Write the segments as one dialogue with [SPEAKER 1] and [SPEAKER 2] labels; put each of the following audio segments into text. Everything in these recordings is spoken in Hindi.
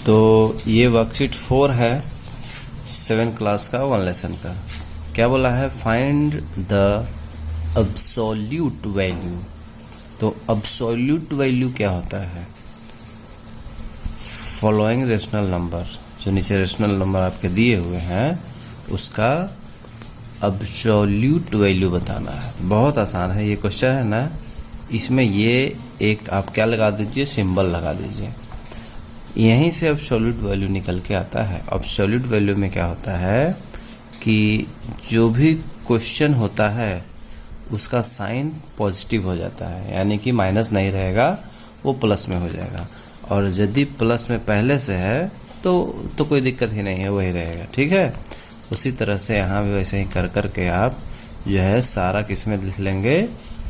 [SPEAKER 1] तो ये वर्कशीट 4 है 7 क्लास का 1 लेसन का। क्या बोला है? Find the absolute value. तो अब्सोल्यूट वैल्यू क्या होता है? फॉलोइंग रेशनल नंबर, जो नीचे रेशनल नंबर आपके दिए हुए हैं उसका अब्सोल्यूट वैल्यू बताना है। बहुत आसान है ये क्वेश्चन है ना। इसमें ये एक आप क्या लगा दीजिए, सिंबल लगा दीजिए। यहीं से अब्सोल्यूट वैल्यू निकल के आता है। अब्सोल्यूट वैल्यू में क्या होता है कि जो भी क्वेश्चन होता है उसका साइन पॉजिटिव हो जाता है, यानी कि माइनस नहीं रहेगा, वो प्लस में हो जाएगा। और यदि प्लस में पहले से है तो कोई दिक्कत ही नहीं है, वही रहेगा। ठीक है। उसी तरह से यहाँ भी वैसे ही कर करके आप जो है सारा किस में लिख लेंगे,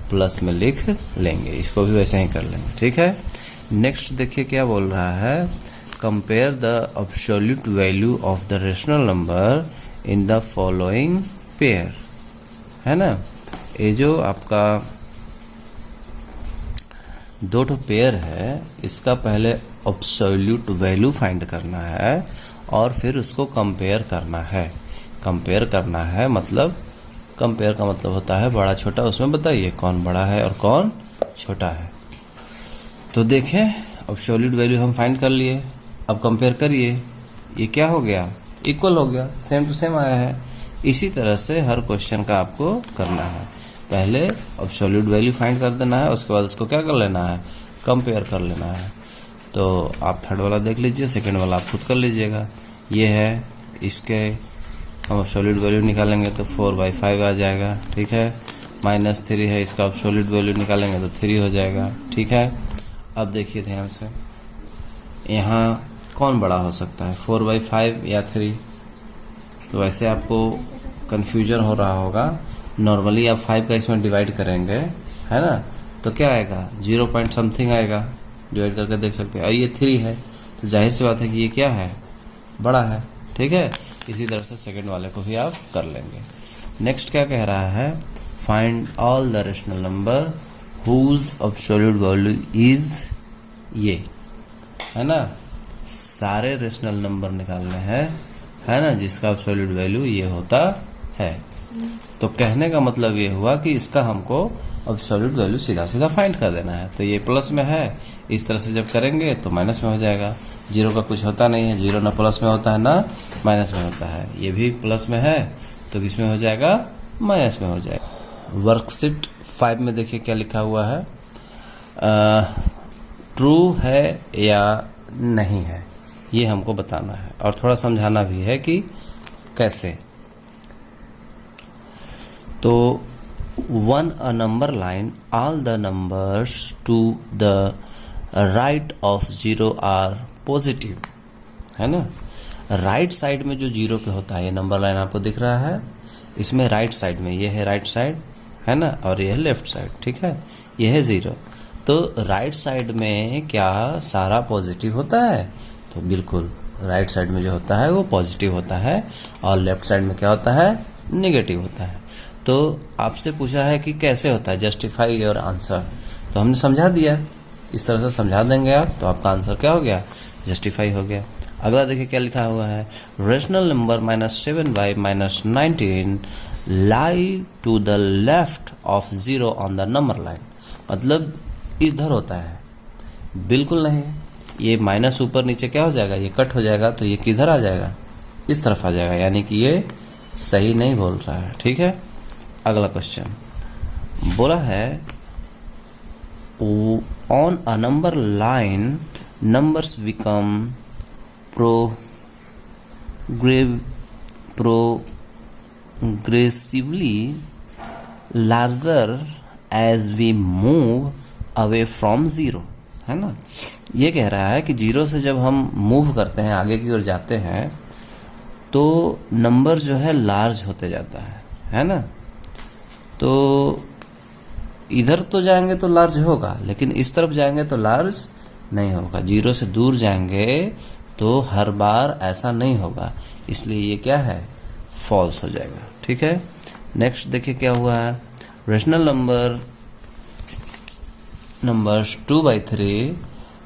[SPEAKER 1] प्लस में लिख लेंगे। इसको भी वैसे ही कर लेंगे। ठीक है। नेक्स्ट देखिए क्या बोल रहा है, compare the absolute value of the rational number in the following pair. है ना, ये जो आपका दो ठो पेयर है, इसका पहले अब्सोल्यूट वैल्यू फाइंड करना है और फिर उसको कंपेयर करना है। कंपेयर करना है मतलब, कंपेयर का मतलब होता है बड़ा छोटा, उसमें बताइए कौन बड़ा है और कौन छोटा है। तो देखें, अब्सोल्यूट वैल्यू हम फाइंड कर लिए, अब कंपेयर करिए, ये क्या हो गया, इक्वल हो गया, सेम टू सेम आया है। इसी तरह से हर क्वेश्चन का आपको करना है। पहले अब्सोल्यूट वैल्यू फाइंड कर देना है, उसके बाद उसको क्या कर लेना है, कंपेयर कर लेना है। तो आप थर्ड वाला देख लीजिए, सेकंड वाला आप खुद कर लीजिएगा। ये है, इसके हम अब्सोल्यूट वैल्यू निकालेंगे तो 4/5 आ जाएगा। ठीक है। -3 है, इसका अब्सोल्यूट वैल्यू निकालेंगे तो 3 हो जाएगा। ठीक है। अब देखिए ध्यान से, यहाँ कौन बड़ा हो सकता है, 4/5 या 3? तो वैसे आपको कन्फ्यूजन हो रहा होगा। नॉर्मली आप 5 का इसमें डिवाइड करेंगे, है ना, तो क्या आएगा, 0 पॉइंट समथिंग आएगा। डिवाइड करके देख सकते हैं। और ये 3 है, तो जाहिर सी बात है कि ये क्या है, बड़ा है। ठीक है। इसी तरह से सेकंड वाले को भी आप कर लेंगे। नेक्स्ट क्या कह रहा है, find all the rational number whose absolute value is ये, है ना, सारे रेशनल नंबर निकालने हैं, है ना, जिसका अब्सोल्यूट वैल्यू ये होता है। तो कहने का मतलब ये हुआ कि इसका हमको अब्सोल्यूट वैल्यू सीधा सीधा फाइंड कर देना है। तो ये प्लस में है, इस तरह से जब करेंगे तो माइनस में हो जाएगा। जीरो का कुछ होता नहीं है, जीरो ना प्लस में होता है ना माइनस में होता है। ये भी प्लस में है तो किस में हो जाएगा, माइनस में हो जाएगा। वर्कशीट 5 में देखिए क्या लिखा हुआ है, ट्रू है या नहीं है, ये हमको बताना है और थोड़ा समझाना भी है कि कैसे। तो on a number line, all the numbers to the right of 0 are positive, है ना। राइट साइड में जो 0 के होता है, ये नंबर लाइन आपको दिख रहा है, इसमें राइट साइड में ये है राइट साइड, है ना, और ये है लेफ्ट साइड। ठीक है। ये है 0। तो राइट साइड में क्या सारा पॉजिटिव होता है? तो बिल्कुल राइट साइड में जो होता है वो पॉजिटिव होता है, और लेफ्ट साइड में क्या होता है, नेगेटिव होता है। तो आपसे पूछा है कि कैसे होता है, जस्टिफाई योर आंसर, तो हमने समझा दिया। इस तरह से समझा देंगे आप तो आपका आंसर क्या हो गया, जस्टिफाई हो गया। अगला देखिए क्या लिखा हुआ है, rational number -7/-19 lie to the left of 0 on the number line. मतलब इधर होता है, बिल्कुल नहीं, ये माइनस ऊपर नीचे क्या हो जाएगा, ये कट हो जाएगा, तो ये किधर आ जाएगा, इस तरफ आ जाएगा, यानी कि ये सही नहीं बोल रहा है। ठीक है। अगला क्वेश्चन बोला है, on a number line numbers become progressively larger as we move away from 0, है ना। ये कह रहा है कि 0 से जब हम मूव करते हैं, आगे की ओर जाते हैं, तो नंबर जो है लार्ज होते जाता है ना। तो इधर तो जाएंगे तो लार्ज होगा, लेकिन इस तरफ जाएंगे तो लार्ज नहीं होगा। 0 से दूर जाएंगे तो हर बार ऐसा नहीं होगा, इसलिए ये क्या है, फॉल्स हो जाएगा। ठीक है। नेक्स्ट देखिए क्या हुआ है, rational numbers 2/3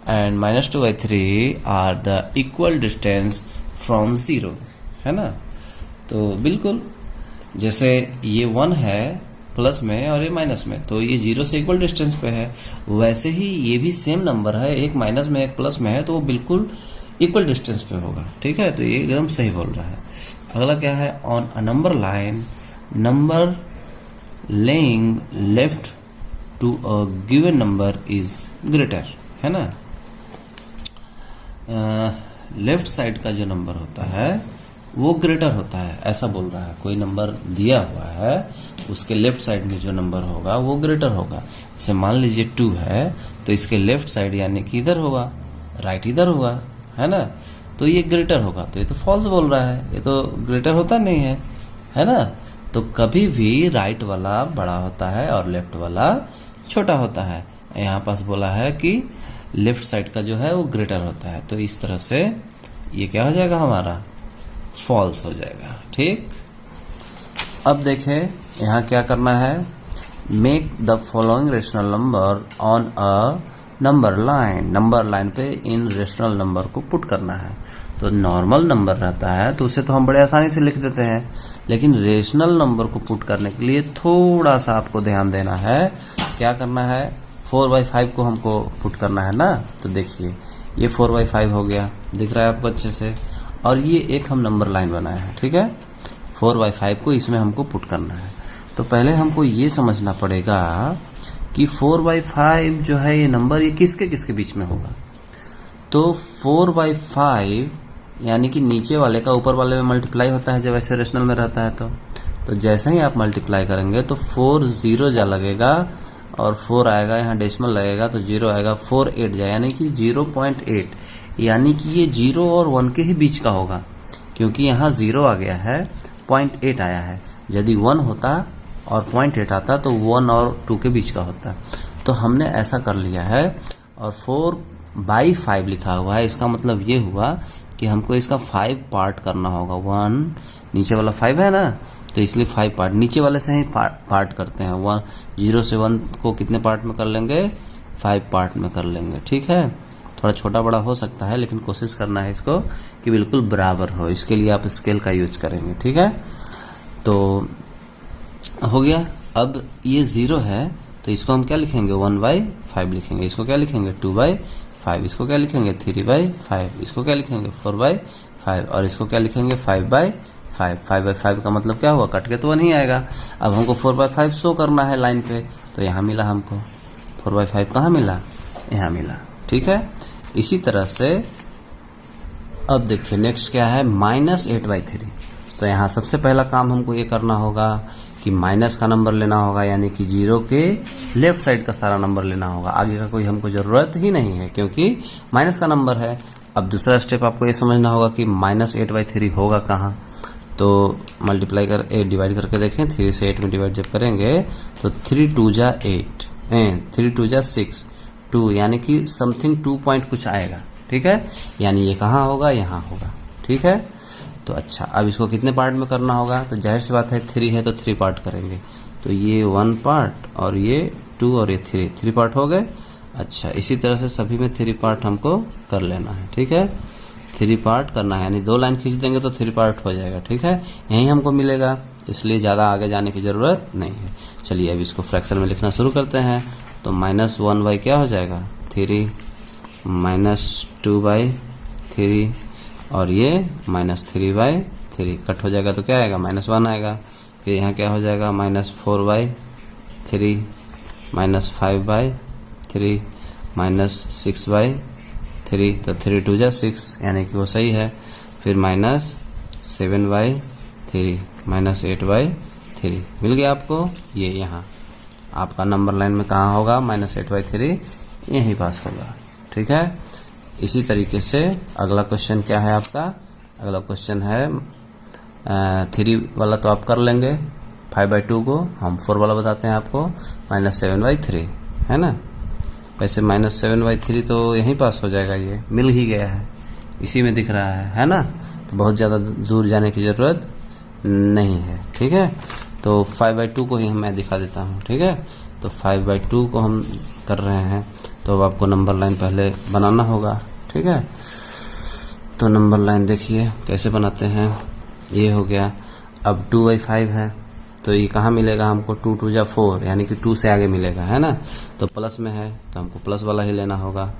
[SPEAKER 1] and -2/3 are the equal distance from 0, है ना। तो बिल्कुल जैसे ये 1 है प्लस में और ये माइनस में, तो ये 0 से इक्वल डिस्टेंस पे है, वैसे ही ये भी सेम नंबर है, एक माइनस में एक प्लस में है, तो वो बिल्कुल इक्वल डिस्टेंस पे होगा। ठीक है, तो ये एकदम सही बोल रहा है। अगला क्या है, on a number line number lying left to a given number is greater, है ना। लेफ्ट साइड का जो नंबर होता है वो ग्रेटर होता है, ऐसा बोल रहा है। कोई नंबर दिया हुआ है, उसके लेफ्ट साइड में जो नंबर होगा वो ग्रेटर होगा। जैसे मान लीजिए 2 है, तो इसके लेफ्ट साइड यानी कि इधर होगा, राइट इधर होगा, है ना। तो ये ग्रेटर होगा, तो ये तो फॉल्स बोल रहा है, ये तो ग्रेटर होता नहीं है ना। तो कभी भी राइट वाला बड़ा होता है और लेफ्ट वाला छोटा होता है। यहाँ पास बोला है कि लेफ्ट साइड का जो है वो ग्रेटर होता है, तो इस तरह से ये क्या हो जाएगा, हमारा फॉल्स हो जाएगा। ठीक, अब देखें यहाँ क्या करना है, make the following rational number on a number line पे इन रेशनल नंबर को पुट करना है। तो नॉर्मल नंबर रहता है तो उसे तो हम बड़े आसानी से लिख देते हैं, लेकिन रेशनल नंबर को पुट करने के लिए थोड़ा सा आपको ध्यान देना है। क्या करना है, 4/5 को हमको पुट करना है ना। तो देखिए ये 4/5 हो गया, दिख रहा है आपको अच्छे से, और ये एक हम नंबर लाइन बनाए हैं। ठीक है, 4/5 को इसमें हमको पुट करना है। तो पहले हमको ये समझना पड़ेगा कि 4/5 जो है ये नंबर, ये किसके किसके बीच में होगा। तो 4/5 यानी कि नीचे वाले का ऊपर वाले में मल्टीप्लाई होता है जब ऐसे रेशनल में रहता है। तो जैसे ही आप मल्टीप्लाई करेंगे तो 4 0 जा लगेगा और 4 आएगा, यहाँ डेसिमल लगेगा तो 0 आएगा, 4 8 जा यानी कि 0.8, यानी कि ये 0 और 1 के ही बीच का होगा, क्योंकि यहाँ 0 आ गया है, 0.8 आया है। यदि 1 होता और 0.8 आता तो 1 और 2 के बीच का होता। तो हमने ऐसा कर लिया है और 4/5 लिखा हुआ है। इसका मतलब ये हुआ कि हमको इसका 5 पार्ट करना होगा। 1 नीचे वाला 5 है ना, तो इसलिए 5 पार्ट नीचे वाले से ही पार्ट करते हैं। 0 से 1 को कितने पार्ट में कर लेंगे, 5 पार्ट में कर लेंगे। ठीक है, थोड़ा छोटा बड़ा हो सकता है, लेकिन कोशिश करना है इसको कि बिल्कुल बराबर हो। इसके लिए आप स्केल का यूज करेंगे। ठीक है, तो हो गया। अब ये 0 है तो इसको हम क्या लिखेंगे, 1/5 लिखेंगे। इसको क्या लिखेंगे, 2/5। इसको क्या लिखेंगे, 3/5। इसको क्या लिखेंगे, 4/5। और इसको क्या लिखेंगे, 5/5। 5/5 का मतलब क्या हुआ, कट के तो 1 ही आएगा। अब हमको 4/5 शो करना है लाइन पे, तो यहाँ मिला हमको 4/5। कहाँ मिला, यहाँ मिला। ठीक है, इसी तरह से अब देखिए नेक्स्ट क्या है, -8/3। तो यहाँ सबसे पहला काम हमको ये करना होगा कि माइनस का नंबर लेना होगा, यानी कि 0 के लेफ्ट साइड का सारा नंबर लेना होगा। आगे का कोई हमको जरूरत ही नहीं है क्योंकि माइनस का नंबर है। अब दूसरा स्टेप आपको ये समझना होगा कि -8/3 होगा कहाँ। तो मल्टीप्लाई कर डिवाइड करके देखें, 3 से 8 में डिवाइड जब करेंगे तो 3 2 जा 8, 3 2 जा 6, 2 यानी कि समथिंग 2 पॉइंट कुछ आएगा। ठीक है, यानी ये कहाँ होगा, यहाँ होगा। ठीक है, तो अच्छा, अब इसको कितने पार्ट में करना होगा, तो जाहिर सी बात है 3 है तो 3 पार्ट करेंगे। तो ये 1 पार्ट और ये 2 और ये 3 पार्ट हो गए। अच्छा, इसी तरह से सभी में 3 पार्ट हमको कर लेना है। ठीक है, 3 पार्ट करना है, यानी 2 लाइन खींच देंगे तो 3 पार्ट हो जाएगा। ठीक है, यही हमको मिलेगा, इसलिए ज़्यादा आगे जाने की ज़रूरत नहीं है। चलिए अब इसको फ्रैक्शन में लिखना शुरू करते हैं। तो -1 क्या हो जाएगा, 3, -2/3 और ये -3/3 कट हो जाएगा तो क्या आएगा, -1 आएगा। फिर यहाँ क्या हो जाएगा, -4/3, -5/3, -6/3। तो 3 2 जा 6 यानी कि वो सही है। फिर -7/3, -8/3 मिल गया आपको। ये यहाँ आपका नंबर लाइन में कहाँ होगा, -8/3 यहीं पास होगा। ठीक है, इसी तरीके से अगला क्वेश्चन क्या है आपका, अगला क्वेश्चन है 3 वाला तो आप कर लेंगे, 5/2 को हम 4 वाला बताते हैं आपको, -7/3 है ना। वैसे -7/3 तो यहीं पास हो जाएगा, ये मिल ही गया है, इसी में दिख रहा है ना। तो बहुत ज़्यादा दूर जाने की ज़रूरत नहीं है। ठीक है, तो 5/2 को ही मैं दिखा देता हूँ। ठीक है, तो 5/2 को हम कर रहे हैं, तो अब आपको नंबर लाइन पहले बनाना होगा, ठीक है। तो नंबर लाइन देखिए कैसे बनाते हैं। ये हो गया। अब 2/5 है तो ये कहाँ मिलेगा हमको, 2 2 जा 4, यानी कि 2 से आगे मिलेगा, है ना। तो प्लस में है तो हमको प्लस वाला ही लेना होगा,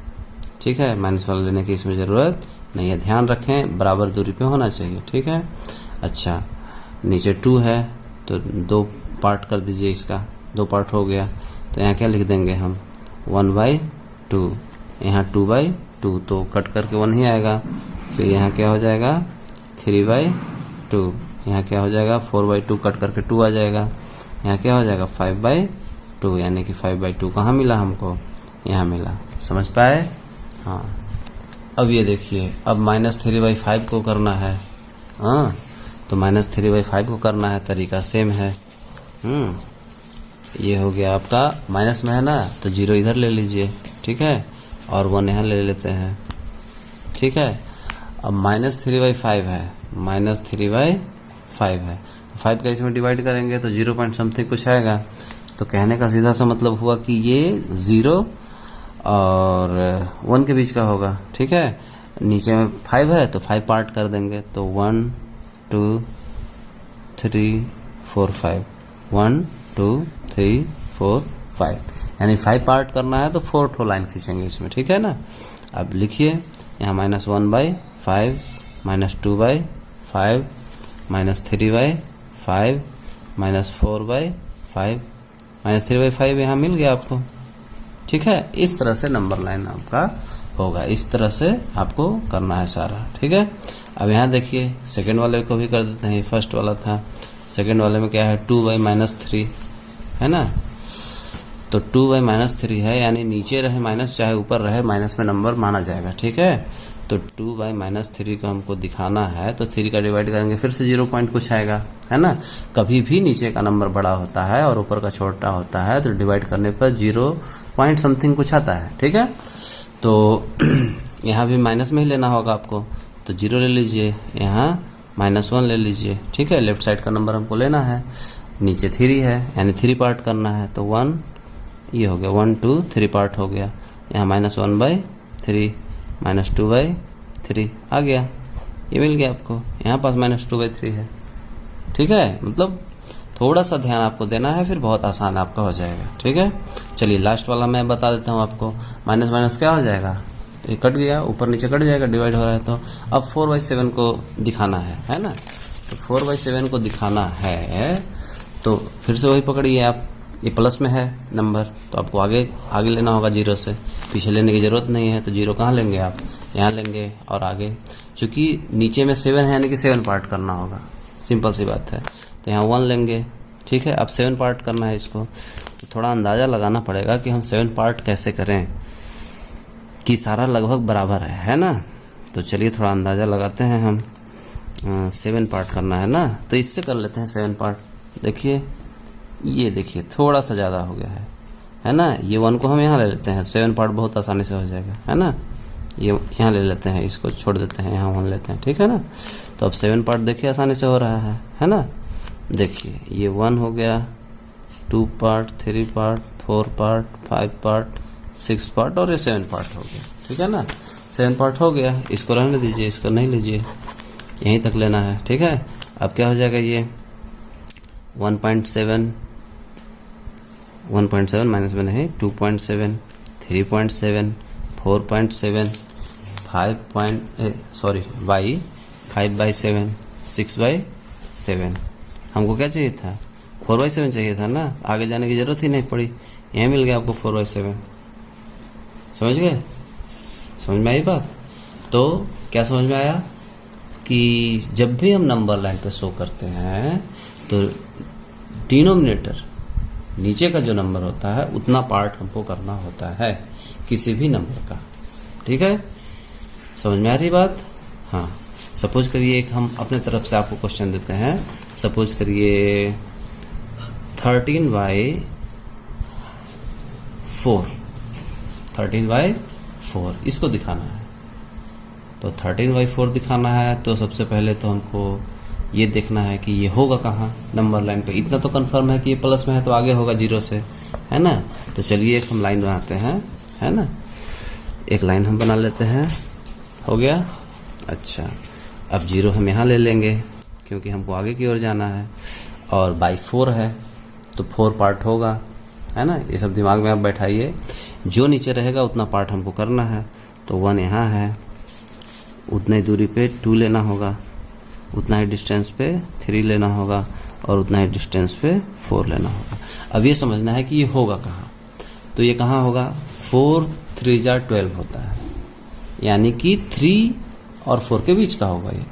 [SPEAKER 1] ठीक है। माइनस वाला लेने की इसमें ज़रूरत नहीं है। ध्यान रखें बराबर दूरी पे होना चाहिए, ठीक है। अच्छा, नीचे 2 है तो 2 पार्ट कर दीजिए, इसका 2 पार्ट हो गया। तो यहाँ क्या लिख देंगे हम, 1/2, यहाँ 2/2, तो कट करके 1 ही आएगा। फिर यहाँ क्या हो जाएगा, 3/2, यहाँ क्या हो जाएगा, 4/2, कट करके 2 आ जाएगा। यहाँ क्या हो जाएगा, 5/2, यानी कि 5/2 कहाँ मिला हमको, यहाँ मिला। समझ पाए? हाँ। अब ये देखिए, अब -3/5 को करना है। हाँ, तो -3/5 को करना है, तरीका सेम है। ये हो गया आपका, माइनस में है ना तो 0 इधर ले लीजिए, ठीक है, और 1 यहाँ ले लेते हैं, ठीक है। अब -3/5 है, -3/5 है, 5 का इसमें डिवाइड करेंगे तो 0 पॉइंट समथिंग कुछ आएगा। तो कहने का सीधा सा मतलब हुआ कि ये 0 और 1 के बीच का होगा, ठीक है। नीचे में 5 है तो 5 पार्ट कर देंगे, तो 1 2 3 4 5, 1 2 3 4 5, यानी 5 पार्ट करना है तो 4 ठो लाइन खींचेंगे इसमें, ठीक है ना। अब लिखिए यहाँ -1/5, -2/5, -3/5, -4/5, -3/5 यहाँ मिल गया आपको, ठीक है। इस तरह से नंबर लाइन आपका होगा, इस तरह से आपको करना है सारा, ठीक है। अब यहाँ देखिए सेकंड वाले को भी कर देते हैं, ये फर्स्ट वाला था। सेकंड वाले में क्या है, 2/-3 है ना। तो 2/-3 है, यानी नीचे रहे माइनस चाहे ऊपर रहे, माइनस में नंबर माना जाएगा, ठीक है। तो 2/-3 को हमको दिखाना है तो 3 का डिवाइड करेंगे, फिर से 0 पॉइंट कुछ आएगा, है ना। कभी भी नीचे का नंबर बड़ा होता है और ऊपर का छोटा होता है तो डिवाइड करने पर 0 पॉइंट समथिंग कुछ आता है, ठीक है। तो यहाँ भी माइनस में ही लेना होगा आपको, तो 0 ले लीजिए, यहाँ -1 ले लीजिए, ठीक है। लेफ्ट साइड का नंबर हमको लेना है, नीचे 3 है यानी 3 पार्ट करना है, तो 1 ये हो गया, 1 2 3 पार्ट हो गया। यहाँ -1/3, -2/3 आ गया, ये मिल गया आपको। यहाँ पास -2/3 है, ठीक है। मतलब थोड़ा सा ध्यान आपको देना है, फिर बहुत आसान आपका हो जाएगा, ठीक है। चलिए लास्ट वाला मैं बता देता हूँ आपको। माइनस माइनस क्या हो जाएगा, ये कट गया, ऊपर नीचे कट जाएगा, डिवाइड हो रहा है। तो अब 4/7 को दिखाना है ना। तो 4/7 को दिखाना है तो फिर से वही पकड़िए आप, ये प्लस में है नंबर तो आपको आगे लेना होगा 0 से, पीछे लेने की ज़रूरत नहीं है। तो 0 कहाँ लेंगे आप, यहाँ लेंगे, और आगे चूँकि नीचे में 7 है यानी कि 7 पार्ट करना होगा, सिंपल सी बात है। तो यहाँ 1 लेंगे, ठीक है। अब 7 पार्ट करना है इसको, तो थोड़ा अंदाज़ा लगाना पड़ेगा कि हम 7 पार्ट कैसे करें कि सारा लगभग बराबर है ना। तो चलिए थोड़ा अंदाज़ा लगाते हैं हम। 7 पार्ट करना है ना, तो इससे कर लेते हैं 7 पार्ट। देखिए ये देखिए थोड़ा सा ज़्यादा हो गया है ना। ये 1 को हम यहाँ ले लेते हैं, 7 पार्ट बहुत आसानी से हो जाएगा, है ना। ये यहाँ ले लेते हैं, इसको छोड़ देते हैं, यहाँ 1 लेते हैं, ठीक है ना। तो अब 7 पार्ट देखिए आसानी से हो रहा है ना। देखिए ये 1 हो गया, 2 part, 3 part, 4 part, 5 part, 6 part, और ये 7 पार्ट हो गया, ठीक है ना। 7 पार्ट हो गया, इसको रहने दीजिए, इसको नहीं लीजिए, यहीं तक लेना है, ठीक है। अब क्या हो जाएगा, ये 1.7 माइनस में नहीं, 2.7, 3.7, 4.7, 5/7, 6/7। हमको क्या चाहिए था, 4/7 चाहिए था ना, आगे जाने की जरूरत ही नहीं पड़ी, यहीं मिल गया आपको 4/7। समझ गए, समझ में आई बात। तो क्या समझ में आया कि जब भी हम नंबर लाइन पे शो करते हैं तो डिनोमिनेटर नीचे का जो नंबर होता है उतना पार्ट हमको करना होता है किसी भी नंबर का, ठीक है। समझ में आ रही बात। हाँ, सपोज करिए एक हम अपने तरफ से आपको क्वेश्चन देते हैं। सपोज करिए 13/4 इसको दिखाना है। तो 13/4 दिखाना है तो सबसे पहले तो हमको ये देखना है कि ये होगा कहाँ नंबर लाइन पे। इतना तो कंफर्म है कि ये प्लस में है तो आगे होगा 0 से, है ना। तो चलिए एक हम लाइन बनाते हैं, है ना। एक लाइन हम बना लेते हैं, हो गया। अच्छा, अब 0 हम यहाँ ले लेंगे क्योंकि हमको आगे की ओर जाना है, और बाई 4 है तो 4 पार्ट होगा, है ना। ये सब दिमाग में आप बैठाइए, जो नीचे रहेगा उतना पार्ट हमको करना है। तो 1 यहाँ है, उतनी दूरी पे 2 लेना होगा, उतना ही डिस्टेंस पे 3 लेना होगा, और उतना ही डिस्टेंस पे 4 लेना होगा। अब ये समझना है कि ये होगा कहाँ। तो ये कहाँ होगा, 4 3 जा 12 होता है, यानी कि 3 और 4 के बीच का होगा ये।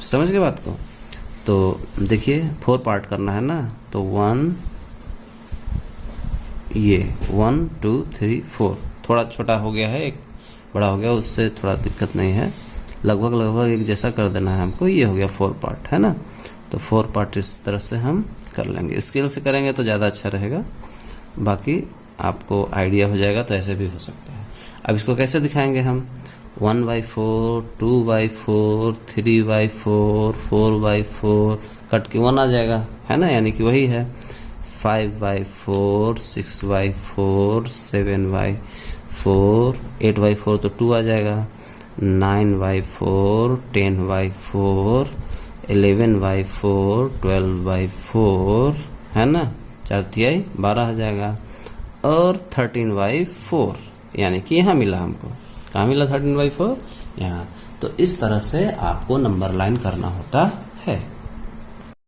[SPEAKER 1] समझ गए बात को। तो देखिए 4 पार्ट करना है ना, तो 1 ये 1 2 3 4 थोड़ा छोटा हो गया है, एक बड़ा हो गया, उससे थोड़ा दिक्कत नहीं है, लगभग एक जैसा कर देना है हमको। ये हो गया 4 पार्ट, है ना। तो 4 पार्ट इस तरह से हम कर लेंगे, स्केल से करेंगे तो ज़्यादा अच्छा रहेगा, बाकी आपको आइडिया हो जाएगा तो ऐसे भी हो सकता है। अब इसको कैसे दिखाएंगे हम, 1/4 2/4 3/4 4/4 कट के 1 आ जाएगा, है ना, यानी कि वही है। 5/4 6/4 7/4 8/4 तो 2 आ जाएगा, 9/4 10/4 11/4 12/4, है ना, 4 12 आ जाएगा, और 13/4 यानी कि यहाँ मिला हमको। कहाँ मिला 13/4? यहाँ। तो इस तरह से आपको नंबर लाइन करना होता है।